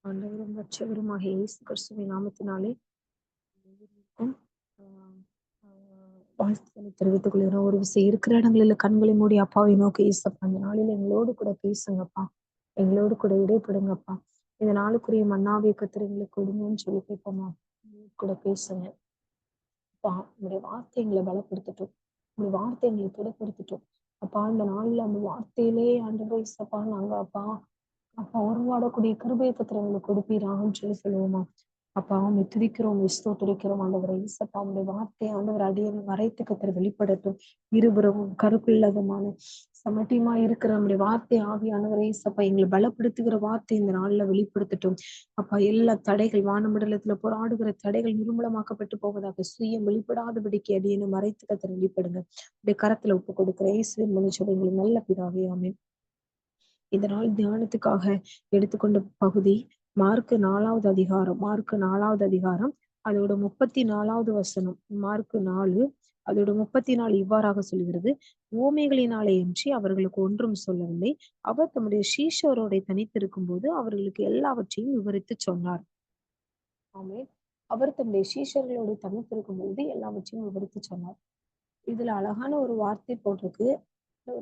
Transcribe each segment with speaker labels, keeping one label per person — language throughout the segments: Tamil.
Speaker 1: ஆண்டவரும் ரட்சகருமாக இயேசு கிறிஸ்துவின் நாமத்தினாலே அனைவருக்கும் வாழ்த்துக்களை தெரிவித்துக் கொள்கிறோம். ஒரு விஷயம் இருக்கிற இடங்களில் கண்களை மூடி அப்பாவை நோக்கி இயேசப்பா அந்த நாளில் எங்களோடு கூட பேசுங்கப்பா, எங்களோடு கூட இடைப்படுங்கப்பா. இந்த நாளுக்குரிய மன்னாவை கத்திர எங்களுக்கு கொடுங்கன்னு சொல்லி கேட்போமா. கூட பேசுங்க அப்பா. உங்களுடைய வார்த்தை எங்களை பலப்படுத்தட்டும், உங்களுடைய வார்த்தை எங்களை திடப்படுத்தட்டும் அப்பா. இந்த நாளில் அந்த வார்த்தையிலே ஆண்டவரே இயேசப்பா நாங்க அப்பா அப்பா உருவாடக்கூடிய கிருபையை கத்திர எங்களுக்கு கொடுப்பீரான்னு சொல்லி சொல்லுவோமா. அப்பா உண்மை துதிக்கிறோம், ஸ்தோத்திரிக்கிறோம் ஆண்டவரை இயேசப்பா. உங்களுடைய வார்த்தை ஆண்டவர் அடியை மறைத்து கத்திர வெளிப்படட்டும். இருபுறமும் கருப்பில்லதமான சமட்டியமா இருக்கிற நம்முடைய வார்த்தை ஆவியானவரை இயேசப்பா எங்களை பலப்படுத்துகிற வார்த்தை இந்த நாள்ல வெளிப்படுத்தட்டும் அப்பா. எல்லா தடைகள் வானமண்டலத்துல போராடுகிற தடைகள் நிர்மூலமாக்கப்பட்டு போவதாக சுயம் வெளிப்படாதபடிக்கு அடியேன்னு மறைத்து கத்திர வெளிப்படுங்க. அப்படியே கரத்துல ஒப்பு கொடுக்கிற இயேசுவின் மனுஷன் எங்களுக்கு நல்ல பிதாவே ஆமென். இந்த நாள் தியானத்துக்காக எடுத்துக்கொண்ட பகுதி மார்க்கு 4 அதிகாரம் அதோட 34 மார்க்கு 4 அதோட 34 இவ்வாறாக சொல்கிறது. ஓமைகளினாலே அன்றி அவர்களுக்கு ஒன்றும் சொல்லவில்லை. அவர் தம்முடைய சீஷரோட தனித்திருக்கும் போது அவர்களுக்கு எல்லாவற்றையும் விவரித்து சொன்னார். ஆமென். அவர் தம்முடைய சீஷர்களோடு தனித்திருக்கும் போது எல்லாவற்றையும் விவரித்து சொன்னார். இதுல அழகான ஒரு வார்த்தை போட்டிருக்கு.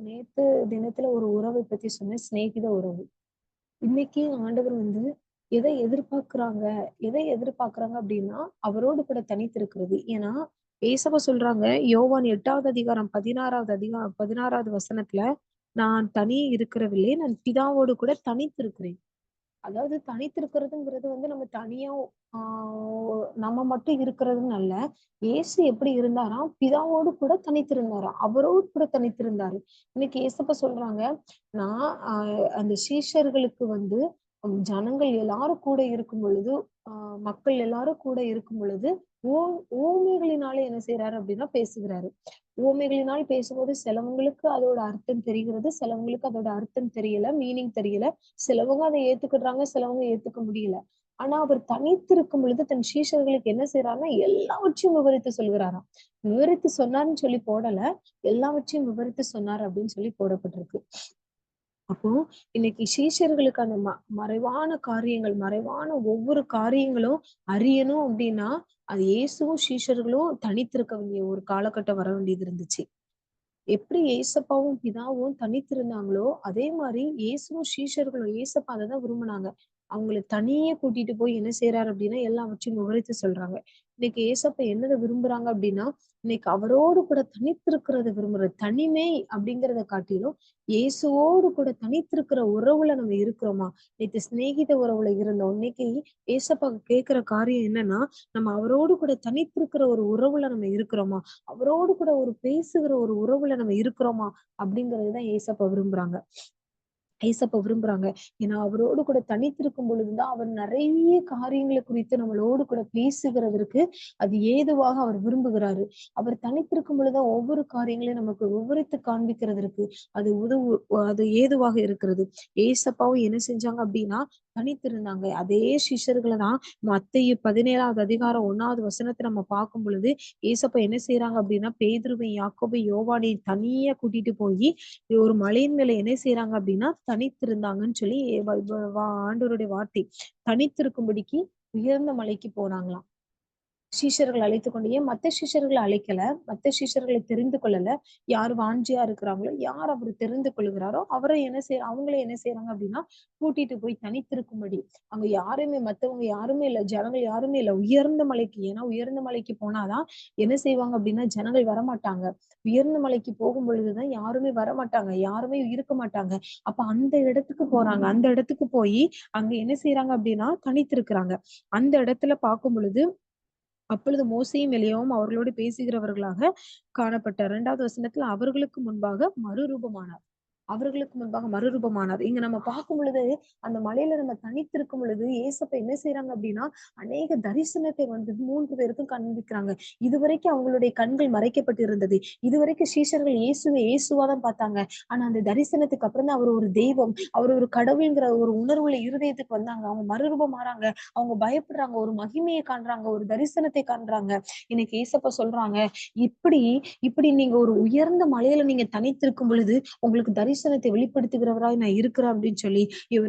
Speaker 1: நேத்து தினத்துல ஒரு உறவை பத்தி சொன்னேன், சிநேகித உறவு. இன்னைக்கு ஆண்டவர் எதை எதிர்பார்க்கிறாங்க அப்படின்னா அவரோடு கூட தனித்திருக்கிறது. ஏன்னா ஏசப்பா சொல்றாங்க, யோவான் 8 பதினாறாவது வசனத்துல, நான் தனியே இருக்கிறவில்லை, நான் பிதாவோடு கூட தனித்திருக்கிறேன். அதாவது தனித்திருக்கிறதுங்கிறது நம்ம தனியா நம்ம மட்டும் இருக்கிறதுன்னு அல்ல. இயேசு எப்படி இருந்தாராம், பிதாவோடு கூட தனித்திருந்தாராம், அவரோடு கூட தனித்திருந்தாரு. இன்னைக்கு ஏசப்பா சொல்றாங்க, நான் அந்த சீஷர்களுக்கு ஜனங்கள் எல்லாரும் கூட இருக்கும் பொழுது, மக்கள் எல்லாரும் கூட இருக்கும் பொழுது ஓ ஓமைகளினாலே என்ன செய்யறாரு அப்படின்னா பேசுகிறாரு. ஓமைகளினால் பேசும்போது சிலவங்களுக்கு அதோட அர்த்தம் தெரிகிறது, சிலவங்களுக்கு அதோட அர்த்தம் தெரியல, மீனிங் தெரியல. சிலவங்க அதை ஏத்துக்கிடுறாங்க, சிலவங்க ஏத்துக்க முடியல. ஆனா அவர் தனித்திருக்கும் பொழுது தன் சீஷர்களுக்கு என்ன செய்யறாருன்னா எல்லாவற்றையும் விவரித்து சொல்கிறாராம். விவரித்து சொன்னார்னு சொல்லி போடல, எல்லாவற்றையும் விவரித்து சொன்னார் அப்படின்னு சொல்லி போடப்பட்டிருக்கு. அப்போ இன்னைக்கு சீஷர்களுக்கு அந்த மறைவான காரியங்கள், மறைவான ஒவ்வொரு காரியங்களும் அறியணும் அப்படின்னா அது இயேசுவும் சீஷர்களும் தனித்திருக்க வேண்டிய ஒரு காலகட்டம் வர வேண்டியது இருந்துச்சு. எப்படி ஏசப்பாவும் பிதாவும் தனித்திருந்தாங்களோ அதே மாதிரி இயேசுவும் சீஷர்களும், ஏசப்பா அதைதான் விரும்பினாங்க. அவங்களை தனியே கூட்டிட்டு போய் என்ன செய்யறாரு அப்படின்னா எல்லாவற்றையும் விவரித்து சொல்றாங்க. இன்னைக்கு ஏசப்பா என்னதை விரும்புறாங்க அப்படின்னா, இன்னைக்கு அவரோடு கூட தனித்திருக்கிறத விரும்புறது. தனிமை அப்படிங்கிறத காட்டிலும் இயேசுவோடு கூட தனித்திருக்கிற உறவுல நம்ம இருக்கிறோமா. நேற்று சிநேகித உறவுல இருந்தோம். இன்னைக்கு ஏசப்பா கேட்கிற காரியம் என்னன்னா, நம்ம அவரோடு கூட தனித்திருக்கிற ஒரு உறவுல நம்ம இருக்கிறோமா, அவரோடு கூட ஒரு பேசுகிற ஒரு உறவுல நம்ம இருக்கிறோமா அப்படிங்கறதுதான் ஏசப்பா விரும்புறாங்க. ஏன்னா அவரோடு கூட தனித்திருக்கும் பொழுதுதான் அவர் நிறைய காரியங்களை குறித்து நம்மளோடு கூட பேசுகிறதற்கு அது ஏதுவாக அவர் விரும்புகிறாரு. அவர் தனித்திருக்கும் பொழுதுதான் ஒவ்வொரு காரியங்களையும் நமக்கு விவரித்து காண்பிக்கிறதற்கு அது ஏதுவாக இருக்கிறது. ஏசப்பாவும் என்ன செஞ்சாங்க அப்படின்னா தனித்திருந்தாங்க. அதே சிஷ்யர்களை தான் மத்தேயு 17 அதிகாரம் 1 வசனத்தை நம்ம பார்க்கும் பொழுது ஏசப்பா என்ன செய்யறாங்க அப்படின்னா பேதுருவை, யாக்கோபை, யோவானை தனியா கூட்டிட்டு போய் ஒரு மலையின் மேல என்ன செய்யறாங்க அப்படின்னா தனித்திருந்தாங்கன்னு சொல்லி ஆண்டவருடைய வார்த்தை. தனித்திருக்கும்படிக்கு உயர்ந்த மலைக்கு போனாங்களாம். சீஷர்கள் அழைத்து கொண்டு, ஏன் மத்த சீஷர்களை அழைக்கல, மத்த சீஷர்களை தெரிந்து கொள்ளல. யார் வாஞ்சியா இருக்கிறாங்களோ, யார் அவர் தெரிந்து கொள்கிறாரோ அவரை அவங்களே என்ன செய்யறாங்க அப்படின்னா கூட்டிட்டு போய் தனித்திருக்கும்படி. அங்க யாருமே, மத்தவங்க யாருமே இல்ல, ஜனங்கள் யாருமே இல்ல, உயர்ந்த மலைக்கு. ஏன்னா உயர்ந்த மலைக்கு போனாதான் என்ன செய்வாங்க அப்படின்னா ஜனங்கள் வரமாட்டாங்க. உயர்ந்த மலைக்கு போகும் பொழுதுதான் யாருமே வரமாட்டாங்க, யாருமே இருக்க மாட்டாங்க. அப்ப அந்த இடத்துக்கு போறாங்க. அந்த இடத்துக்கு போய் அங்க என்ன செய்யறாங்க அப்படின்னா தனித்திருக்கிறாங்க. அந்த இடத்துல பார்க்கும் பொழுது அப்பொழுது மோசேயும் எலியாவும் அவர்களோடு பேசுகிறவர்களாக காணப்பட்டார். 2வது வசனத்துல அவர்களுக்கு முன்பாக மறுரூபமானார். இங்க நம்ம பார்க்கும் பொழுது அந்த மலையில நம்ம தனித்திருக்கும் பொழுது ஏசப்பா என்ன செய்யறாங்க அப்படின்னா அநேக தரிசனத்தை 3 பேருக்கும் காண்பிக்கிறாங்க. இதுவரைக்கும் அவங்களுடைய கண்கள் மறைக்கப்பட்டு இருந்தது. இதுவரைக்கும் சீஷர்கள் இயேசுவாதான் பார்த்தாங்க. ஆனா அந்த தரிசனத்துக்கு அப்புறம் தான் அவர் ஒரு தெய்வம், அவர் ஒரு கடவுள்ங்கிற ஒரு உணர்வுல இருதயத்துக்கு வந்தாங்க. அவங்க மறுரூபம் மாறாங்க, அவங்க பயப்படுறாங்க, ஒரு மகிமையை காண்றாங்க, ஒரு தரிசனத்தை காண்றாங்க. இன்னைக்கு ஏசப்பா சொல்றாங்க, இப்படி இப்படி நீங்க ஒரு உயர்ந்த மலையில நீங்க தனித்திருக்கும் பொழுது உங்களுக்கு தரிசனத்தை வெளிப்படுத்துகிறவராய் நான் இருக்கிறேன் அப்படின்னு சொல்லி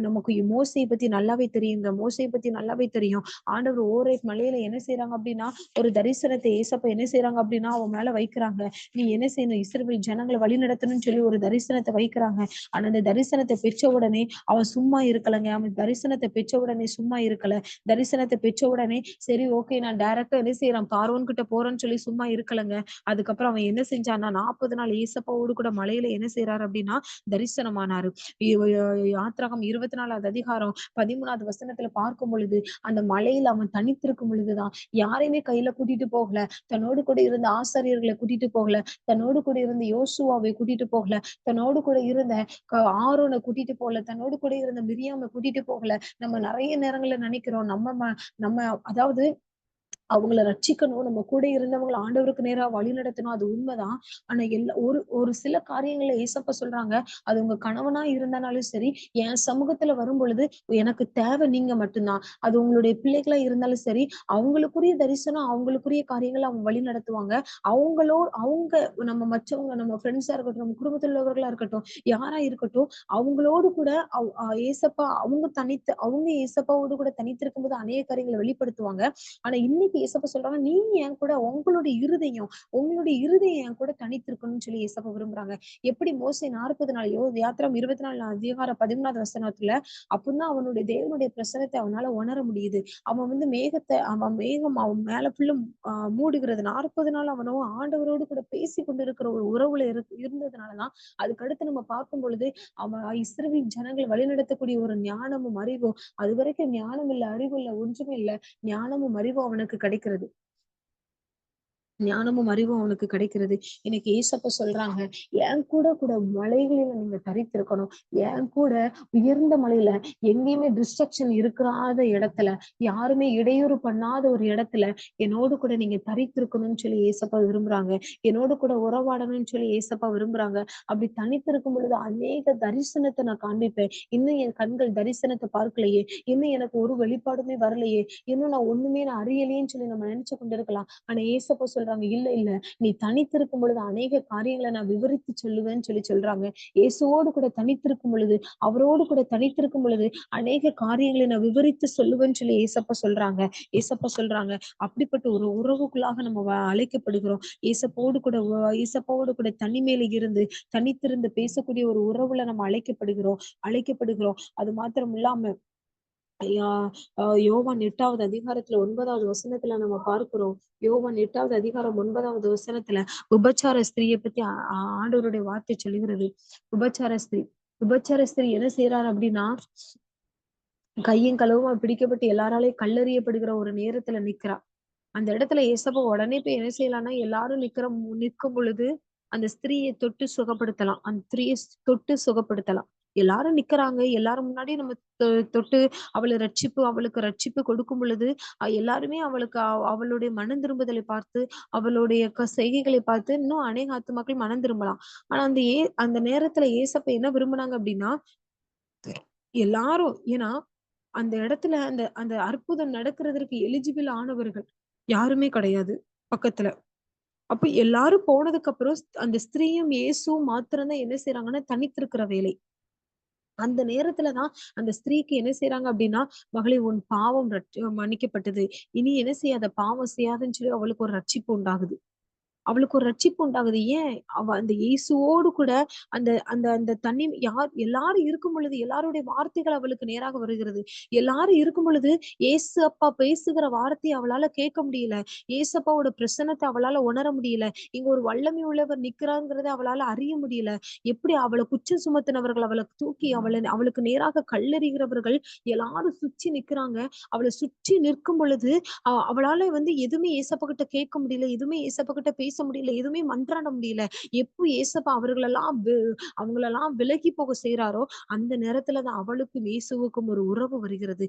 Speaker 1: நமக்கு மோசையை பத்தி நல்லாவே தெரியுங்க. மோசையை பத்தி நல்லாவே தெரியும். ஆண்டவர் ஓரேப் மலையில என்ன செய்யறாங்க அப்படின்னா ஒரு தரிசனத்தை ஏசப்பா என்ன செய்யறாங்க அப்படின்னா அவன் மேல வைக்கிறாங்க. நீ என்ன செய்யணும், இஸ்ரவேல் ஜனங்களை வழி நடத்தணும்னு சொல்லி ஒரு தரிசனத்தை வைக்கிறாங்க. ஆனா அந்த தரிசனத்தை பெற்ற உடனே அவன் சும்மா இருக்கலங்க. அவன் தரிசனத்தை பெற்ற உடனே சும்மா இருக்கல. தரிசனத்தை பெற்ற உடனே சரி ஓகே நான் டைரக்டா என்ன செய்யறான் பார்வோன் கிட்ட போறேன்னு சொல்லி சும்மா இருக்கலங்க. அதுக்கப்புறம் அவன் என்ன செஞ்சான்னா 40 நாள் ஏசப்பாவோடு கூட மலையில என்ன செய்யறாரு அப்படின்னா தரிசனமானாரு. யாத்திராகம் 24வது அதிகாரம் 13வது வசனத்துல பார்க்கும் பொழுது அந்த மலையில அவன் தனித்திருக்கும் பொழுதுதான் யாரையுமே கையில கூட்டிட்டு போகல. தன்னோடு கூட இருந்த ஆசாரியர்களை கூட்டிட்டு போகல. தன்னோடு கூட இருந்த யோசுவாவை கூட்டிட்டு போகல. தன்னோடு கூட இருந்த ஆரோனை கூட்டிட்டு போகல. தன்னோடு கூட இருந்த மிரியாமை கூட்டிட்டு போகல. நம்ம நிறைய நேரங்கள்ல நினைக்கிறோம் நம்ம அதாவது அவங்கள ரட்சிக்கணும், நம்ம கூட இருந்தவங்களை ஆண்டவருக்கு நேரா வழி நடத்தணும். அது உண்மைதான். ஆனா ஒரு ஒரு சில காரியங்களை ஏசப்பா சொல்றாங்க. அது உங்க கணவனா இருந்தாலும் சரி, என் சமூகத்துல வரும் பொழுது எனக்கு தேவை நீங்க மட்டும்தான். அது உங்களுடைய பிள்ளைகளா இருந்தாலும் சரி, அவங்களுக்குரிய தரிசனம் அவங்களுக்குரிய காரியங்களை அவங்க வழி நடத்துவாங்க. அவங்க மற்றவங்க நம்ம ஃப்ரெண்ட்ஸா இருக்கட்டும், நம்ம குடும்பத்தில் உள்ளவர்களா இருக்கட்டும், யாரா இருக்கட்டும், அவங்களோடு கூட ஏசப்பா அவங்க ஏசப்பாவோடு கூட தனித்திருக்கும் போது அநேக காரியங்களை வெளிப்படுத்துவாங்க. ஆனா இன்னைக்கு ஏசப்பா சொல்றாங்க, நீங்க என் கூட உங்களுடைய இருதயம் என் கூட தனித்திருக்கணும்னு சொல்லி ஏசப்பா விரும்புறாங்க. எப்படி மோசே 40 நாளையோ யாத்திராம் 24 அதிகாரம் 13வது வசனத்துல அப்பதான் அவனுடைய தேவனுடைய பிரசனத்தை அவனால உணர முடியுது. அவன் மேகம் அவன் மேல ஃபுல்லும் மூடுகிறது. 40 நாள் அவனோ ஆண்டவரோடு கூட பேசி கொண்டிருக்கிற ஒரு உறவுல இருந்ததுனாலதான் அதுக்கடுத்து நம்ம பார்க்கும் பொழுது அவன் இஸ்ரவேல் ஜனங்கள் வழிநடத்தக்கூடிய ஒரு ஞானமும் அறிவும், அது வரைக்கும் ஞானம் இல்ல, அறிவு இல்ல, ஒன்றுமே இல்ல, ஞானமும் அறிவும் அவனுக்கு கிடைக்கிறது. ஞானமும் அறிவும் அவனுக்கு கிடைக்கிறது. இன்னைக்கு ஏசப்பா சொல்றாங்க, என் கூட கூட மலைகளில நீங்க தரித்திருக்கணும். என் கூட உயர்ந்த மலையில எங்கேயுமே டிஸ்ட்ரக்ஷன் இருக்கிறாத இடத்துல, யாருமே இடையூறு பண்ணாத ஒரு இடத்துல என்னோடு கூட நீங்க தரித்திருக்கணும்னு சொல்லி ஏசப்பா விரும்புறாங்க. என்னோடு கூட உறவாடணும்னு சொல்லி ஏசப்பா விரும்புறாங்க. அப்படி தனித்திருக்கும் பொழுது அநேக தரிசனத்தை நான் காண்பிப்பேன். இன்னும் என் கண்கள் தரிசனத்தை பார்க்கலையே, இன்னும் எனக்கு ஒரு வெளிப்பாடுமே வரலையே, இன்னும் நான் அறியலையேன்னு சொல்லி நம்ம நினைச்சு கொண்டிருக்கலாம். ஆனா ஏசப்பா சொல்றாங்க, இல்ல இல்ல, நீ தனித்திருக்கும் பொழுது அநேக காரியங்களை நான் விவரித்து சொல்லுவேன்னு சொல்லி சொல்றாங்க. இயேசுவோடு கூட தனித்திருக்கும் பொழுது, அவரோடு கூட தனித்திருக்கும் பொழுது அநேக காரியங்களை நான் விவரித்து சொல்லுவேன்னு சொல்லி ஏசப்பா சொல்றாங்க. அப்படிப்பட்ட ஒரு உறவுக்குள்ளாக நம்ம அழைக்கப்படுகிறோம். ஏசப்பாவோடு கூட தனிமையில இருந்து தனித்திருந்து பேசக்கூடிய ஒரு உறவுல நம்ம அழைக்கப்படுகிறோம். அது மாத்திரம் இல்லாம ஐயா யோவான் 8வது அதிகாரத்துல 9வது வசனத்துல நம்ம பார்க்கிறோம். யோவான் 8வது அதிகாரம் 9வது வசனத்துல உபச்சார ஸ்திரியை பத்தி ஆண்டவருடைய வார்த்தை சொல்லுகிறது. உபச்சார ஸ்திரீ உபச்சார ஸ்திரீ என்ன செய்யறாரு அப்படின்னா கையும் களவுமா பிடிக்கப்பட்டு எல்லாராலையும் கல்லெறியப்படுகிற ஒரு நேரத்துல நிக்கிறா. அந்த இடத்துல ஏசப்பா உடனே போய் என்ன செய்யலாம்னா எல்லாரும் நிற்கும் பொழுது அந்த ஸ்திரீயை தொட்டு சுகப்படுத்தலாம். அந்த ஸ்திரீயை தொட்டு சுகப்படுத்தலாம். எல்லாரும் நிக்கிறாங்க. எல்லாரும் முன்னாடி நம்ம தொட்டு அவளுக்கு ரட்சிப்பு கொடுக்கும் பொழுது எல்லாருமே அவளுடைய மனம் திரும்புதலை பார்த்து அவளுடைய செய்கைகளை பார்த்து இன்னும் அநேக ஆத்துமாக்கள் மனம் திரும்பலாம். ஆனா அந்த நேரத்துல ஏசப்பா என்ன விரும்புனாங்க அப்படின்னா எல்லாரும் ஏன்னா அந்த இடத்துல அந்த அந்த அற்புதம் நடக்கிறதற்கு எலிஜிபிள் ஆனவர்கள் யாருமே கிடையாது பக்கத்துல. அப்ப எல்லாரும் போனதுக்கு அப்புறம் அந்த ஸ்திரீயும் இயேசுவும் மாத்திரம்தான் என்ன செய்யறாங்கன்னா தனித்திருக்கிற வேலை. அந்த நேரத்துலதான் அந்த ஸ்திரீக்கு என்ன செய்யறாங்க அப்படின்னா, மகளே உன் பாவம் மன்னிக்கப்பட்டது, இனி என்ன செய்யாத பாவம் செய்யாதுன்னு சொல்லி அவளுக்கு ஒரு ரட்சிப்பு உண்டாகுது. அவளுக்கு ஒரு ரட்சிப்பு உண்டாகுது. ஏன் அவ அந்த இயேசுவோடு கூட அந்த அந்த அந்த எல்லாரும் இருக்கும் பொழுது எல்லாருடைய வார்த்தைகள் அவளுக்கு நேராக வருகிறது. எல்லாரும் இருக்கும் பொழுது ஏசு அப்பா பேசுகிற வார்த்தையை அவளால கேட்க முடியல. ஏசப்பாவோட பிரசன்னத்தை அவளால உணர முடியல. இங்க ஒரு வல்லமை உள்ளவர் நிக்கிறாங்கிறத அவளால அறிய முடியல. எப்படி அவளை குற்றம் சுமத்தினவர்கள் அவளை தூக்கி அவளுக்கு நேராக கல்லெறிகிறவர்கள் எல்லாரும் சுற்றி நிக்கிறாங்க. அவளை சுற்றி நிற்கும் பொழுது அவளால எதுவுமே ஏசப்பா கிட்ட கேட்க முடியல. எதுவுமே ஏசப்பா கிட்ட பேச முடியல. எதுவுமே மன்றாட முடியல. எப்போ ஏசப்பா அவங்களெல்லாம் விலகி போக செய்யறாரோ அந்த நேரத்துலதான் அவளுக்கும் இயேசுவுக்கும் ஒரு உறவு வருகிறது.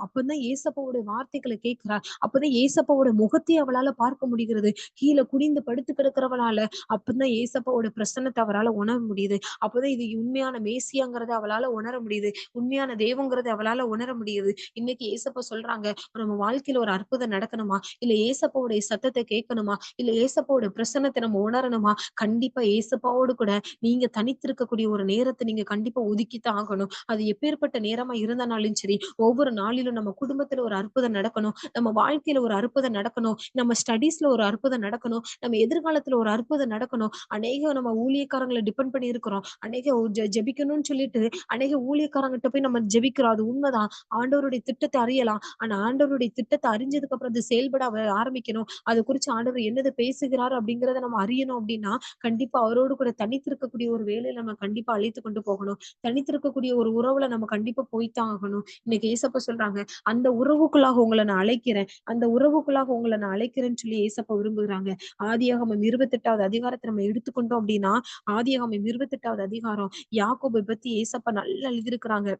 Speaker 1: அப்பதான் ஏசப்பாவுடைய வார்த்தைகளை கேட்கிறா. அப்பதான் ஏசப்பாவோட முகத்தை அவளால பார்க்க முடிகிறது. கீழே குனிந்து படுத்து கிடக்கிறவளால அப்பதான் ஏசப்பாவோட பிரசன்னத்தை அவளால உணர முடியுது. அப்பதான் இது உண்மையான மேசியாங்கிறத அவளால உணர முடியுது. உண்மையான தெய்வங்கிறத அவளால உணர முடியுது. இன்னைக்கு ஏசப்பா சொல்றாங்க, நம்ம வாழ்க்கையில ஒரு அற்புதம் நடக்கணுமா, இல்ல ஏசப்பாவுடைய சத்தத்தை கேட்கணுமா, இல்ல ஏசப்பாவோட ஏசப்பாவோட பிரசன்னத்தை நம்ம உணரணுமா, கண்டிப்பா ஏசப்பாவோடு கூட நீங்க தனித்திருக்கக்கூடிய ஒரு நேரத்தை நீங்க கண்டிப்பா ஒதுக்கித்தான் ஆகணும். அது எப்பேற்பட்ட நேரமா இருந்தனாலும் சரி, ஒவ்வொரு நாளிலும் நம்ம குடும்பத்துல ஒரு அற்புதம் நடக்கணும். நம்ம வாழ்க்கையில ஒரு அற்புதம் நடக்கணும். நம்ம ஸ்டடீஸ்ல ஒரு அற்புதம் நடக்கணும். நம்ம எதிர்காலத்துல ஒரு அற்புதம் நடக்கணும். அநேக நம்ம ஊழியக்காரங்கள டிபெண்ட் பண்ணி இருக்கிறோம். அநேக ஜெபிக்கணும்னு சொல்லிட்டு அநேக ஊழியக்காரங்கிட்ட போய் நம்ம ஜெபிக்கிறோம். அது உண்மைதான். ஆண்டவருடைய திட்டத்தை அறியலாம். ஆனா ஆண்டவருடைய திட்டத்தை அறிஞ்சதுக்கு அப்புறம் அது செயல்பட ஆரம்பிக்கணும். அது குறிச்சு ஆண்டவர் என்னது பேசுகிறார் அப்படிங்கிறத நம்ம அறியணும் அப்படின்னா, கண்டிப்பா அவரோடு கூட தனித்திருக்கக்கூடிய ஒரு வேலையில நம்ம கண்டிப்பா அழைத்து கொண்டு போகணும். தனித்திருக்கக்கூடிய ஒரு உறவுல நம்ம கண்டிப்பா போய்த்தான் ஆகணும். இன்னைக்கு ஏசப்பா சொல்றாங்க, அந்த உறவுக்குள்ளாக உங்கள நான் அழைக்கிறேன். அந்த உறவுக்குள்ளாக உங்கள நான் அழைக்கிறேன்னு சொல்லி ஏசப்பா விரும்புகிறாங்க. ஆதியாகமம் 28வது அதிகாரத்த நம்ம எடுத்துக்கொண்டோம் அப்படின்னா, ஆதியாகமம் 28வது அதிகாரம் யாக்கோபை பத்தி ஏசப்பா நல்லா எழுதியிருக்கிறாங்க.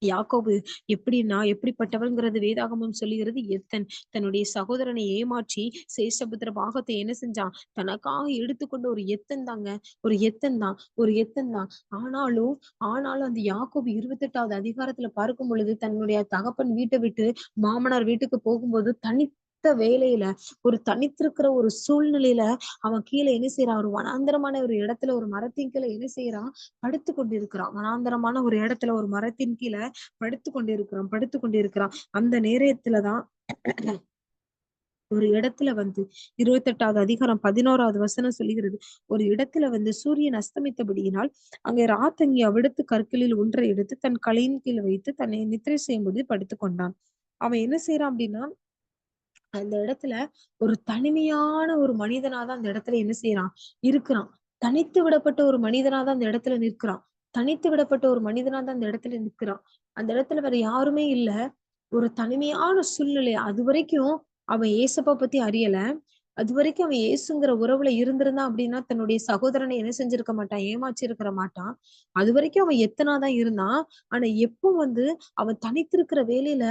Speaker 1: யாக்கோபு எப்படின்னா எப்படிப்பட்டவன்கிறது வேதாகமம் சொல்லுகிறது. தன்னுடைய சகோதரனை ஏமாற்றி சேஷபுத்திர பாகத்தை என்ன செஞ்சான், தனக்காக எடுத்துக்கொண்ட ஒரு எத்தன் தாங்க. ஒரு எத்தன் தான். ஆனாலும் ஆனாலும் அந்த யாக்கோபு 28வது அதிகாரத்துல பார்க்கும் பொழுது தன்னுடைய தகப்பன் வீட்டை விட்டு மாமனார் வீட்டுக்கு போகும்போது வேலையில ஒரு தனித்திருக்கிற ஒரு சூழ்நிலையில அவன் கீழே என்ன செய்யறான், ஒரு வனாந்தரமான ஒரு இடத்துல ஒரு மரத்தின் கீழே என்ன செய்யறான், படுத்து கொண்டிருக்கிறான். வனாந்தரமான ஒரு இடத்துல ஒரு மரத்தின் கீழே படுத்து கொண்டிருக்கிறான். அந்த நேரத்துலதான் ஒரு இடத்துல வந்து 28வது அதிகாரம் 11வது வசனம் சொல்லுகிறது. ஒரு இடத்துல வந்து சூரியன் அஸ்தமித்தபடியினால் அங்கே ராத்தங்கி அவ்விடத்து கற்களில் ஒன்றை எடுத்து தன் கலையின் கீழ் வைத்து தன்னை நித்திரை செய்யும்போது படுத்துக் கொண்டான். அவன் என்ன செய்யறான் அப்படின்னா, அந்த இடத்துல ஒரு தனிமையான ஒரு மனிதனாதான் அந்த இடத்துல என்ன செய்யறான், இருக்கிறான். தனித்து விடப்பட்ட ஒரு மனிதனாதான் அந்த இடத்துல நிற்கிறான். தனித்து விடப்பட்ட ஒரு மனிதனாதான் அந்த இடத்துல நிற்கிறான். அந்த இடத்துல வேற யாருமே இல்ல. ஒரு தனிமையான சூழ்நிலை. அதுவரைக்கும் அவன் ஏசப்பா பத்தி அறியல. அதுவரைக்கும் அவன் இயேசுங்கிற உறவுல இருந்திருந்தான் அப்படின்னா, தன்னுடைய சகோதரனை என்ன செஞ்சிருக்க மாட்டான், ஏமாற்றியிருக்க மாட்டான். அதுவரைக்கும் அவன் எத்தனாதான் இருந்தான். ஆனா எப்போ வந்து அவன் தனித்திருக்கிற வேலையில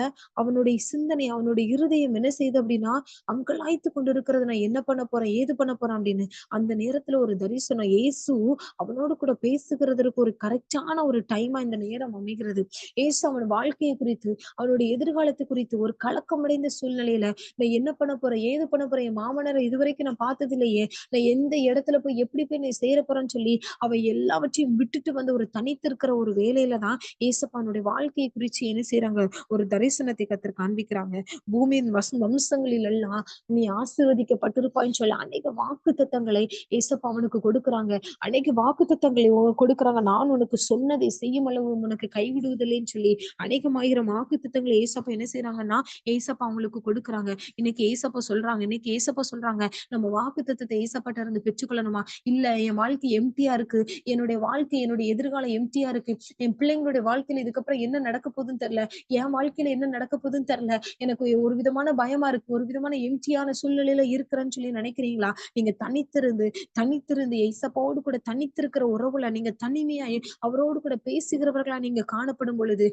Speaker 1: அவனுடைய சிந்தனை, அவனுடைய இருதயம் என்ன செய்யுது அப்படின்னா, அங்கலாய்த்து கொண்டிருக்கிறது. நான் என்ன பண்ண போறேன், ஏது பண்ண போறேன் அப்படின்னு. அந்த நேரத்துல ஒரு தரிசனம். இயேசு அவனோடு கூட பேசுகிறதற்கு ஒரு கரெக்டான ஒரு டைமா இந்த நேரம் அமைகிறது. இயேசு அவன் வாழ்க்கையை குறித்து, அவனுடைய எதிர்காலத்தை குறித்து ஒரு கலக்கமடைந்த சூழ்நிலையில, நான் என்ன பண்ண போறேன், ஏது பண்ண போறேன், என் மாமனாரை இதுவரைக்கும் நான் பார்த்தது இல்லையே, நான் எந்த இடத்துல போய் எப்படி போய் நான் சேர போறேன்னு சொல்லி அவ எல்லாவற்றையும் விட்டுட்டு வந்து ஒரு தனித்திருக்கிற ஒரு வேலையில தான் ஏசப்பானுடைய வாழ்க்கையை குறிச்சு என்ன செய்யறாங்க, ஒரு தரிசனத்தை கத்தர் காண்பிக்கிறாங்க. பூமியின் வம்சங்களில் எல்லாம் நீ ஆசீர்வதிக்கப்பட்டிருப்பாய்ன்னு சொல்லி அநேக வாக்கு தத்தங்களை ஏசப்பா அவனுக்கு கொடுக்குறாங்க. அநேக வாக்கு தத்தங்களை கொடுக்குறாங்க. நான் உனக்கு சொன்னதை செய்யும் அளவு உனக்கு கைவிடுவதில்லைன்னு சொல்லி அநேகமாயிரம் வாக்கு தத்தங்களை ஏசப்பா என்ன செய்யறாங்கன்னா, ஏசப்பா அவங்களுக்கு கொடுக்குறாங்க. இன்னைக்கு ஏசப்பா சொல்றாங்க, நம்ம வாக்கு தத்தத்தை ஏசப்பாட்ட இருந்து பெற்றுக்கொள்ளணுமா? இல்ல, என் வாழ்க்கை எம்டியா இருக்கு, என்னுடைய எதிர்காலம் எம்டியா இருக்கு, என் பிள்ளைங்களுடைய வாழ்க்கையில இதுக்கப்புறம் என்ன நடக்க போகுதுன்னு தெரியல, என் வாழ்க்கையில என்ன நடக்க போகுதுன்னு தெரியல, எனக்கு ஒரு விதமான பயமா இருக்கு, ஒரு விதமான எம்டியான சூழ்நிலையில இருக்கிறேன்னு சொல்லி நினைக்கிறீங்களா? நீங்க தனித்திருந்து தனித்திருந்து ஏசப்பாவோடு கூட தனித்திருக்கிற உறவுல நீங்க தனிமையாய் அவரோடு கூட பேசுகிறவர்களா நீங்க காணப்படும் பொழுது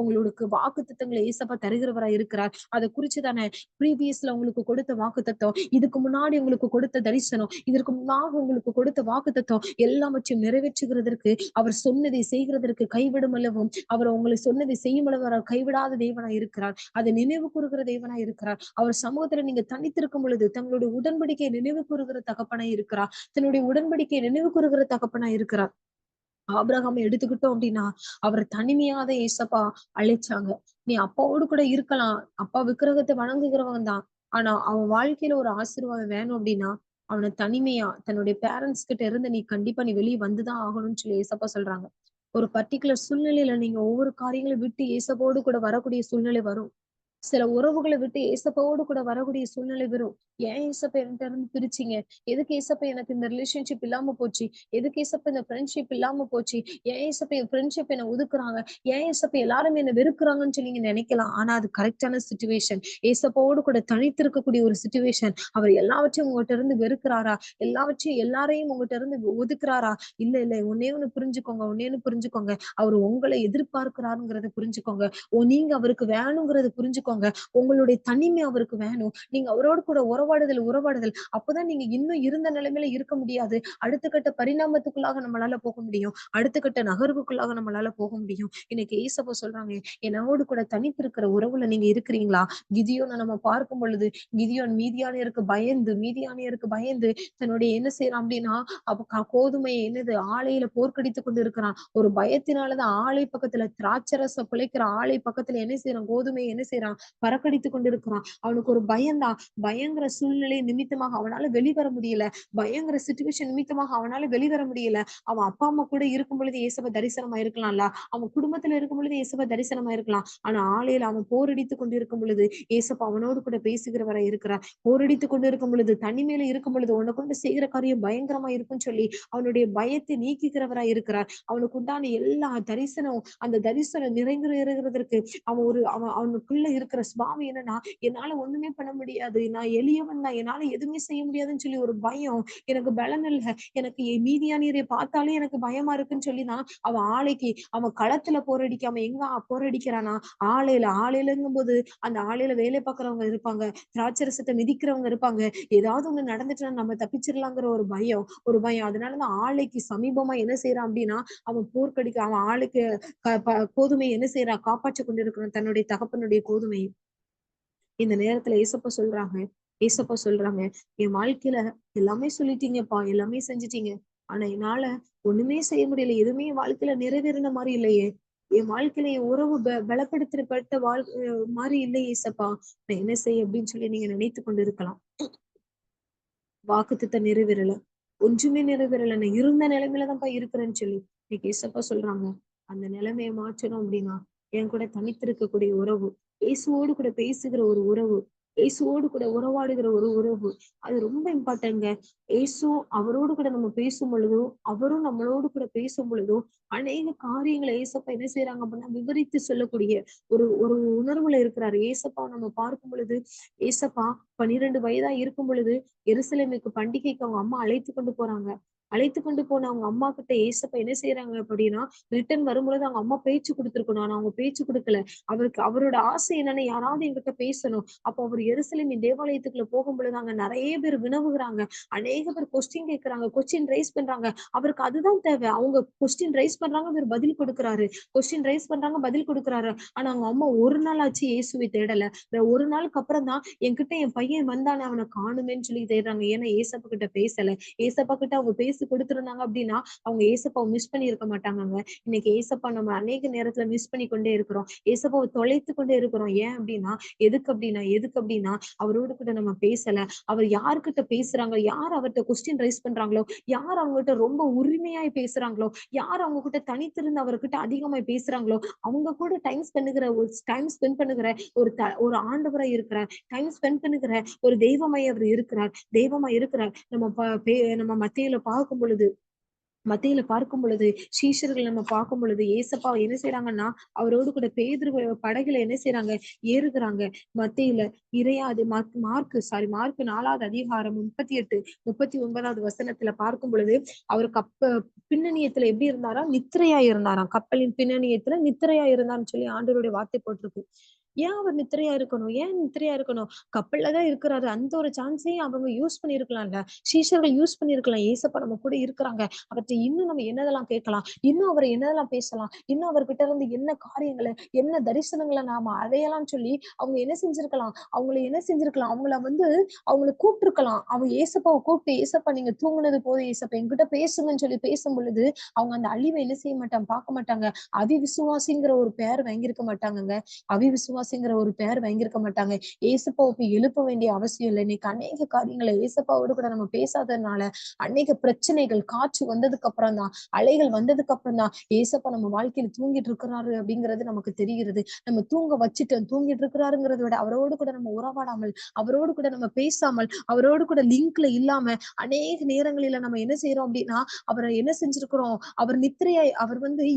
Speaker 1: உங்களுக்கு வாக்குத்தத்தங்களை ஏசப்பா தருகிறவரா இருக்கிறார். அதை குறிச்சு தானே ப்ரீவியஸ்ல உங்களுக்கு கொடுத்த வாக்குத்தத்தம், இதுக்கு முன்னாடி உங்களுக்கு கொடுத்த தரிசனம், இதற்கு முன்னாக உங்களுக்கு கொடுத்த வாக்குத்தத்தம் எல்லாவற்றையும் நிறைவேற்றுகிறதற்கு, அவர் சொன்னதை செய்கிறதற்கு கைவிடும் அளவும், அவர் உங்களை சொன்னதை செய்யும் அளவு அவர் கைவிடாத தேவனா இருக்கிறார். அதை நினைவு கூறுகிற தேவனா இருக்கிறார். அவர் சமூகத்துல நீங்க தனித்திருக்கும் பொழுது தங்களுடைய உடன்படிக்கையை நினைவு கூறுகிற தகப்பனா இருக்கிறார். தன்னுடைய உடன்படிக்கையை நினைவு கூறுகிற தகப்பனா இருக்கிறார். ஆபிரகாமை எடுத்துக்கிட்டோம் அப்படின்னா, அவர் தனிமையாத ஏசப்பா அழைச்சாங்க. நீ அப்பாவோடு கூட இருக்கலாம். அப்பா விக்கிரகத்தை வணங்குகிறவன் தான். ஆனா அவன் வாழ்க்கையில ஒரு ஆசீர்வாதம் வேணும் அப்படின்னா, அவனை தனிமையா தன்னுடைய பேரண்ட்ஸ் கிட்ட இருந்து நீ கண்டிப்பா வெளிய வந்துதான் ஆகணும்னு சொல்லி ஏசப்பா சொல்றாங்க. ஒரு பர்ட்டிகுலர் சூழ்நிலையில நீங்க ஒவ்வொரு காரியங்களும் விட்டு ஏசப்போடு கூட வரக்கூடிய சூழ்நிலை வரும். சில உறவுகளை விட்டு ஏசப்பாவோடு கூட வரக்கூடிய சூழ்நிலை வரும். ஏன் ஏசப்பா என்கிட்ட இருந்து பிரிச்சீங்க? எதுக்கு ஏசப்பா எனக்கு இந்த ரிலேஷன்ஷிப் இல்லாம போச்சு? எதுக்கு ஏசப்பா இந்த ஃப்ரெண்ட்ஷிப் இல்லாம போச்சு? ஏன் ஏசப்பா என் ஃப்ரெண்ட்ஷிப் என்ன ஒதுக்குறாங்க? ஏன் ஏசப்பா எல்லாரும் என்ன வெறுக்கிறாங்கன்னு சொல்லி நீங்க நினைக்கலாம். ஆனா அது கரெக்டான சிச்சுவேஷன். ஏசப்பாவோடு கூட தனித்திருக்கக்கூடிய ஒரு சிச்சுவேஷன். அவர் எல்லாவற்றையும் உங்ககிட்ட இருந்து வெறுக்கிறாரா? எல்லாரையும் உங்ககிட்ட இருந்து ஒதுக்குறாரா? இல்ல இல்ல, ஒன்னே ஒண்ணு புரிஞ்சுக்கோங்க. அவர் உங்களை எதிர்பார்க்கிறாருங்கிறத புரிஞ்சுக்கோங்க. நீங்க அவருக்கு வேணுங்கிறத புரிஞ்சுக்கோங்க. வச்சுக்கோங்க. உங்களுடைய தனிமை அவருக்கு வேணும். நீங்க அவரோடு கூட உறவாடுதல் அப்பதான் நீங்க இன்னும் இருந்த நிலைமையில இருக்க முடியாது. அடுத்த கட்ட பரிணாமத்துக்குள்ளாக நம்மளால போக முடியும். அடுத்த கட்ட நகர்வுக்குள்ளாக நம்மளால போக முடியும். இன்னைக்கு ஏசப்பா சொல்றாங்க, என்னோடு கூட தனித்திருக்கிற உறவுல நீங்க இருக்கிறீங்களா? கிதியோன நம்ம பார்க்கும் பொழுது, கிதியோன் மீதியானியருக்கு பயந்து தன்னுடைய என்ன செய்யறான் அப்படின்னா, அப்ப கோதுமையை என்னது ஆலையில போர்க்கடித்துக் கொண்டு இருக்கிறான். ஒரு பயத்தினாலதான் ஆலை பக்கத்துல திராட்சரசம் குலைக்கிற ஆலை பக்கத்துல என்ன செய்யறான்? கோதுமையை என்ன செய்யறான்? பறக்கடித்துக் கொண்டு இருக்கிறான். அவனுக்கு ஒரு பயம்தான். பயங்கர சூழ்நிலை நிமித்தமாக அவனால வெளிவர முடியல. பயங்கர சிச்சுவேஷன் நிமித்தமாக அவனால வெளிவர முடியல. அவன் அப்பா அம்மா கூட இருக்கும் பொழுது இயேசுவ தரிசனமா இருக்கலாம்ல. அவன் குடும்பத்துல இருக்கும் பொழுது இயேசுவ தரிசனமா இருக்கலாம். ஆனா ஆலையில அவன் போரடித்துக் கொண்டிருக்கும் பொழுது இயேசப்பா அவனோடு கூட பேசுகிறவரா இருக்கிறார். போரடித்துக் கொண்டு இருக்கும் பொழுது, தனிமையில இருக்கும் பொழுது உன்னை கொண்டு செய்கிற காரியம் பயங்கரமா இருக்குன்னு சொல்லி அவனுடைய பயத்தை நீக்குகிறவரா இருக்கிறார். அவனுக்கு உண்டான எல்லா தரிசனம், அந்த தரிசனம் நிறைவேறுகிறதற்கு அவனுக்குள்ள இருக்கிற சுபாவம் என்னன்னா, என்னால ஒண்ணுமே பண்ண முடியாது, நான் எளியவன் தான், என்னால எதுவுமே செய்ய முடியாதுன்னு சொல்லி ஒரு பயம், எனக்கு பலன் இல்ல, எனக்கு மீதியானியரை பார்த்தாலே எனக்கு பயமா இருக்குன்னு சொல்லிதான் அவன் களத்துல போரடிக்காம எங்க போரடிக்கிறானா, ஆலையிலங்கும் போது அந்த ஆலையில வேலை பார்க்கறவங்க இருப்பாங்க, திராட்சரசத்தை மிதிக்கிறவங்க இருப்பாங்க. ஏதாவது ஒண்ணு நடந்துச்சுன்னா நம்ம தப்பிச்சிடலாங்கிற ஒரு பயம். அதனாலதான் ஆலைக்கு சமீபமா என்ன செய்யறான் அப்படின்னா, அவன் ஆளுக்கு கோதுமையை என்ன செய்யறான்? காப்பாற்றிக் கொண்டிருக்கிறான், தன்னுடைய தகப்பனுடைய கோதுமையை. இந்த நேரத்துல ஏசப்பா சொல்றாங்க, என் வாழ்க்கையில எல்லாமே சொல்லிட்டீங்கப்பா, எல்லாமே செஞ்சுட்டீங்க. ஆனா என்னால ஒண்ணுமே செய்ய முடியல. எதுவுமே என் வாழ்க்கையில நிறைவேறின மாதிரி இல்லையே. என் வாழ்க்கையில என் உறவு பலப்படுத்தப்பட்ட மாதிரி இல்லையே ஏசப்பா. நான் என்ன செய்ய அப்படின்னு சொல்லி நீங்க நினைத்து கொண்டு இருக்கலாம். வாக்குத்தத்தம் நிறைவேறல. ஒன்றுமே நிறைவேறல. நான் இருந்த நிலைமையிலதான்ப்பா இருக்கிறேன்னு சொல்லி இன்னைக்கு ஏசப்பா சொல்றாங்க. அந்த நிலைமைய மாற்றணும் அப்படின்னா, என் கூட தனித்திருக்கக்கூடிய உறவு, இயேசுவோடு கூட பேசுகிற ஒரு உறவு, இயேசுவோடு கூட உறவாடுகிற ஒரு உறவு, அது ரொம்ப இம்பார்ட்டன்ட்ங்க. இயேசு அவரோடு கூட நம்ம பேசும் பொழுதோ, அவரும் நம்மளோடு கூட பேசும் பொழுதோ, அநேக காரியங்களை ஏசப்பா என்ன செய்யறாங்க அப்படின்னா, விவரித்து சொல்லக்கூடிய ஒரு ஒரு உணர்வுல இருக்கிறாரு. ஏசப்பா நம்ம பார்க்கும் பொழுது, ஏசப்பா 12 வயதா இருக்கும் பொழுது எருசலேமுக்கு பண்டிகைக்கு அவங்க அம்மா அழைத்து கொண்டு போறாங்க. அழைத்து கொண்டு போன அவங்க அம்மா கிட்ட ஏசப்பா என்ன செய்யறாங்க அப்படின்னா, ரிட்டர்ன் வரும்பொழுது அவங்க அம்மா பேச்சு கொடுத்திருக்கணும். ஆனா அவங்க பேச்சு கொடுக்கல. அவரோட ஆசை என்னன்னா, யாராவது என்கிட்ட பேசணும். அப்போ அவர் எருசலேமின் தேவாலயத்துக்குள்ள போகும் பொழுது அங்க நிறைய பேர் வினவுகிறாங்க. அநேக பேர் கொஸ்டின் கேட்கிறாங்க, கொஸ்டின் ரைஸ் பண்றாங்க. அவருக்கு அதுதான் தேவை. அவங்க கொஸ்டின் ரைஸ் பண்றாங்க, இவர் பதில் கொடுக்கிறாரு. கொஸ்டின் ரைஸ் பண்றாங்க, பதில் கொடுக்கிறாரு. ஆனா அவங்க அம்மா ஒரு நாள் ஆச்சு இயேசுவை தேடல. ஒரு நாளுக்கு அப்புறம் தான் என்கிட்ட என் பையன் வந்தானே, அவனை காணுமேன்னு சொல்லி தேடுறாங்க. ஏன்னா ஏசப்பா கிட்ட பேசல. ஏசப்பா கிட்ட அவங்க பேசி கொடுத்திருந்தாங்க அப்படின்னா, அவங்க ஏசப்பாவை மிஸ் பண்ணியிருக்க மாட்டாங்கங்க. இன்னைக்கு ஏசப்பா நம்ம அநேக நேரத்துல மிஸ் பண்ணி கொண்டே இருக்கிறோம். ஏசப்பாவை தொலைத்து கொண்டே இருக்கிறோம். ஏன் அப்படின்னா, எதுக்கு அப்படின்னா அவரோடு கூட நம்ம பேசல. அவர் யார்கிட்ட பேசுறாங்க, யார் அவர்கிட்ட கொஸ்டின் ரைஸ் பண்றாங்களோ, யார் அவங்ககிட்ட ரொம்ப உரிமையாய் பேசுறாங்களோ, யார் அவங்க கிட்ட தனித்திருந்து அவர்கிட்ட அதிகமாய் பேசுறாங்களோ, அவங்க கூட டைம் ஸ்பெண்ட் பண்ணுகிற ஒரு ஆண்டவரா இருக்கிறார். டைம் ஸ்பெண்ட் பண்ணுகிற ஒரு தெய்வமா இருக்கிறார். நம்ம மத்தியில பார்க்கும் பொழுது சீஷர்கள் நம்ம பார்க்கும் பொழுது ஏசப்பா என்ன செய்யறாங்கன்னா, அவரோடு கூட பேதுரு படகுல என்ன செய்யறாங்க? ஏறுகிறாங்க. மத்தியில இறையாது மார்க் 4வது அதிகாரம் 38, 39வது வசனத்துல பார்க்கும் பொழுது, அவர் பின்னணியத்துல எப்படி இருந்தாரா? நித்திரையா இருந்தாராம். கப்பலின் பின்னணியத்துல நித்திரையா இருந்தான்னு சொல்லி ஆண்டவருடைய வார்த்தை போட்டிருக்கு. ஏன் அவர் நித்திரையா இருக்கணும்? ஏன் நித்திரையா இருக்கணும்? கப்பல்லதான் இருக்கிறாரு. அந்த ஒரு சான்ஸையும் அவங்க யூஸ் பண்ணிருக்கலாம்ல. சீஷர்கள் யூஸ் பண்ணிருக்கலாம். ஏசப்பா நம்ம கூட இருக்கிறாங்க. அவர்ட்ட இன்னும் நம்ம என்னதெல்லாம் கேட்கலாம்? இன்னும் அவரை என்னதெல்லாம் பேசலாம்? இன்னும் அவர்கிட்ட இருந்து என்ன காரியங்களை, என்ன தரிசனங்களை நாம அடையலாம்னு சொல்லி அவங்க என்ன செஞ்சிருக்கலாம்? அவங்கள கூப்பிட்டுருக்கலாம். அவங்க ஏசப்பாவை கூப்பிட்டு, ஏசப்பா நீங்க தூங்குனது போதும் ஏசப்பா, என்கிட்ட பேசுங்கன்னு சொல்லி பேசும் பொழுது அவங்க அந்த அழிவை என்ன செய்ய மாட்டாங்க, பார்க்க மாட்டாங்க. அவிவிசுவாசிங்கிற ஒரு பெயர் வாங்கியிருக்க மாட்டாங்கங்க. அவிவிசுவாசிங்கிற ஒரு பெயர் வாங்கியிருக்க மாட்டாங்க. ஏசப்பாவை போய் எழுப்ப வேண்டிய அவசியம் இல்லை. இன்னைக்கு அநேக காரியங்களை ஏசப்பாவோடு கூட நம்ம பேசாததுனால அநேக பிரச்சனைகள், காற்று வந்ததுக்கு அப்புறம் தான், அலைகள் வந்ததுக்கு அப்புறம் தான் ஏசப்பா நம்ம வாழ்க்கையில தூங்கிட்டு இருக்கிறாரு அப்படிங்கிறது நமக்கு தெரிகிறது. நம்ம தூங்கிட்டு இருக்கிறாருங்கிறத விட அவரோடு கூட நம்ம உறவாடாமல், அவரோடு கூட நம்ம பேசாமல், அவரோடு கூட லிங்க்ல இல்லாம அநேக நேரங்களில நம்ம என்ன செய்யறோம் அப்படின்னா, அவரை என்ன செஞ்சிருக்கிறோம்? அவர்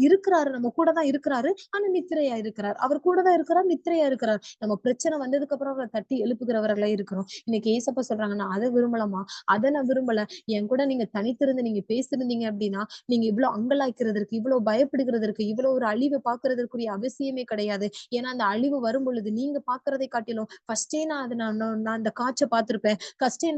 Speaker 1: இருக்கிறாரு, நம்ம கூட தான் இருக்கிறாரு. ஆனா நித்திரையா இருக்கிறார். அவர் கூட தான் இருக்கிறார், நித்திரையா நித்திரையா இருக்கிறார். நம்ம பிரச்சனை வந்ததுக்கு அப்புறம் அவரை தட்டி எழுப்புகிறவர்களா இருக்கிறோம். இன்னைக்கு ஏசப்பா சொல்றாங்க, நான் அதை விரும்பலமா, அதை நான் விரும்பல. என் கூட நீங்க தனித்திருந்து நீங்க பேசிருந்தீங்க அப்படின்னா, நீங்க இவ்வளவு அங்கலாய்க்கிறதற்கு, இவ்வளவு பயப்படுகிறதற்கு, இவ்வளவு ஒரு அழிவை பார்க்கறதற்குரிய அவசியமே கிடையாது. ஏன்னா அந்த அழிவு வரும் பொழுது நீங்க பாக்குறதை காட்டிலும் ஃபர்ஸ்டே நான் அதை நான் அந்த காட்ச பார்த்திருப்பேன்.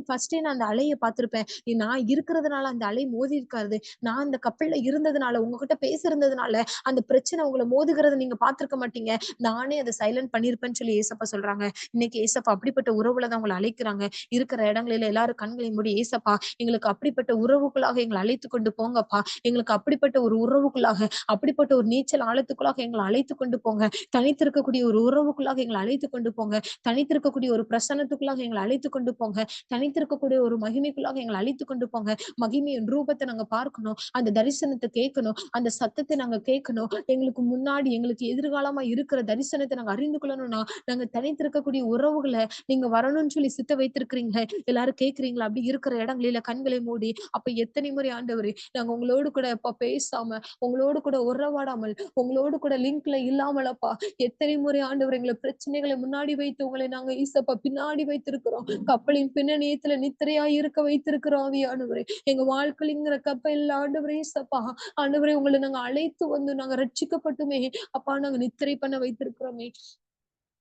Speaker 1: ஃபர்ஸ்டே நான் அந்த அலைய பார்த்திருப்பேன். நான் இருக்கிறதுனால அந்த அலை மோதி இருக்காது. நான் அந்த கப்பல்ல இருந்ததுனால, உங்ககிட்ட பேசிருந்ததுனால அந்த பிரச்சனை உங்களை மோதுகிறத நீங்க பார்த்திருக்க மாட்டீங்க. நானே அதை சைலண்ட் பண்ணிருப்பேன்னு சொல்லி ஏசப்பா சொல்றாங்க. இன்னைக்கு ஏசப்பா அப்படிப்பட்ட உறவுல தான் உங்களை அழைக்கிறாங்க. இருக்கிற இடங்களில எல்லாரும் கண்களை மூடி, ஏசப்பா எங்களுக்கு அப்படிப்பட்ட உறவுக்குள்ளாக எங்களை அழைத்து கொண்டு போங்கப்பா. எங்களுக்கு அப்படிப்பட்ட ஒரு உறவுக்குள்ளாக, அப்படிப்பட்ட ஒரு நீச்சல் ஆழத்துக்குள்ளாக எங்களை அழைத்து கொண்டு போங்க. தனித்திருக்கக்கூடிய ஒரு உறவுக்குள்ளாக எங்களை அழைத்து கொண்டு போங்க. தனித்திருக்கக்கூடிய ஒரு பிரசன்னத்துக்குள்ளாக எங்களை அழைத்து கொண்டு போங்க. தனித்திருக்கக்கூடிய ஒரு மகிமைக்குள்ளாக எங்களை அழைத்து கொண்டு போங்க. மகிமையின் ரூபத்தை நாங்க பார்க்கணும். அந்த தரிசனத்தை கேட்கணும். அந்த சத்தத்தை நாங்க கேட்கணும். எங்களுக்கு முன்னாடி எங்களுக்கு எதிர்காலமா இருக்கிற தரிசனத்தை நாங்க அறிந்து கொள்ளணும்னா, நாங்க தனித்திருக்கக்கூடிய உறவுகளை நீங்க வரணும்னு சொல்லி சித்த வைத்திருக்கிறீங்க. எல்லாரும் கேட்கிறீங்களா? அப்படி இருக்கிற இடங்களில கண்களை மூடி, அப்ப எத்தனை முறை ஆண்டவரே நாங்க உங்களோடு கூட அப்ப பேசாம, உங்களோடு கூட உறவாடாமல், உங்களோடு கூட லிங்க்ல இல்லாமல் அப்பா, எத்தனை முறை ஆண்டவர் எங்களை பிரச்சனைகளை முன்னாடி வைத்து உங்களை நாங்க ஈசப்பா பின்னாடி வைத்திருக்கிறோம். கப்பலின் பின்னணியத்துல நித்திரையா இருக்க வைத்திருக்கிறோம் ஆவியானவரே. எங்க வாழ்க்கைங்கிற கப்பல் ஆண்டவரே ஈசப்பா, ஆண்டவரே உங்களை நாங்க அழைத்து வந்து நாங்க ரட்சிக்கப்பட்டுமே அப்பா நாங்க நித்திரை பண்ண வைத்திருக்கிறோமே.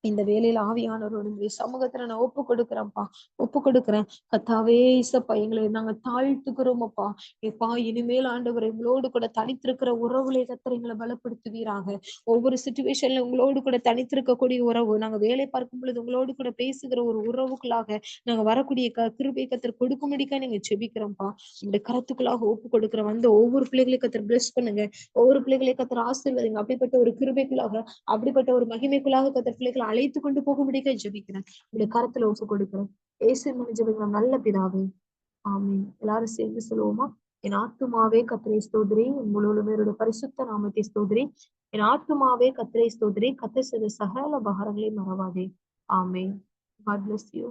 Speaker 1: இந்த வேலையில ஆவியானவரோட சமூகத்துல நான் ஒப்பு கொடுக்குறேன்ப்பா, ஒப்பு கொடுக்குறேன். கர்த்தாவே இசப்பா எங்களை நாங்க தாழ்த்துக்கிறோம் அப்பா. எப்பா இனிமேல் ஆண்டவர் எங்களோடு கூட தனித்திருக்கிற உறவுகளை கர்த்தர் எங்களை பலப்படுத்துவீராக. ஒவ்வொரு சிச்சுவேஷன்ல உங்களோடு கூட தனித்திருக்கக்கூடிய உறவு, நாங்க வேலை பார்க்கும் பொழுது உங்களோடு கூட பேசுகிற ஒரு உறவுக்குள்ளாக நாங்க வரக்கூடிய கிருபை கர்த்தர் கொடுக்கும்படிக்கா நீங்க ஜெபிக்கிறோம்ப்பா. இந்த கருத்துக்குள்ளாக ஒப்பு கொடுக்குறோம். வந்து ஒவ்வொரு பிள்ளைகளையும் கர்த்தர் பிளஸ் பண்ணுங்க. ஒவ்வொரு பிள்ளைகளையும் கர்த்தர் ஆசீர்வதிங்க. அப்படிப்பட்ட ஒரு கிருபைக்குள்ளாக, அப்படிப்பட்ட ஒரு மகிமைக்குள்ளாக கர்த்தர் பிள்ளைகளை அழைத்து கொண்டு போகும்படிக்க ஜெபிக்கிறேன். உங்களுடைய கருத்துல ஒப்பு கொடுக்கிறேன். இயேசுவின் ஜெபிக்கிறோம் நல்ல பிதாவே. ஆமென். எல்லாரும் சேர்ந்து சொல்லுவோமா? என் ஆத்துமாவே கர்த்தரை ஸ்தோத்திரி, என் முழுவதுமே பரிசுத்த நாமத்தை ஸ்தோத்திரி. என் ஆத்துமாவே கர்த்தரை ஸ்தோத்திரி, கர்த்தர் செய்த சகல உபகாரங்களை மறவாதே. ஆமென். God bless you.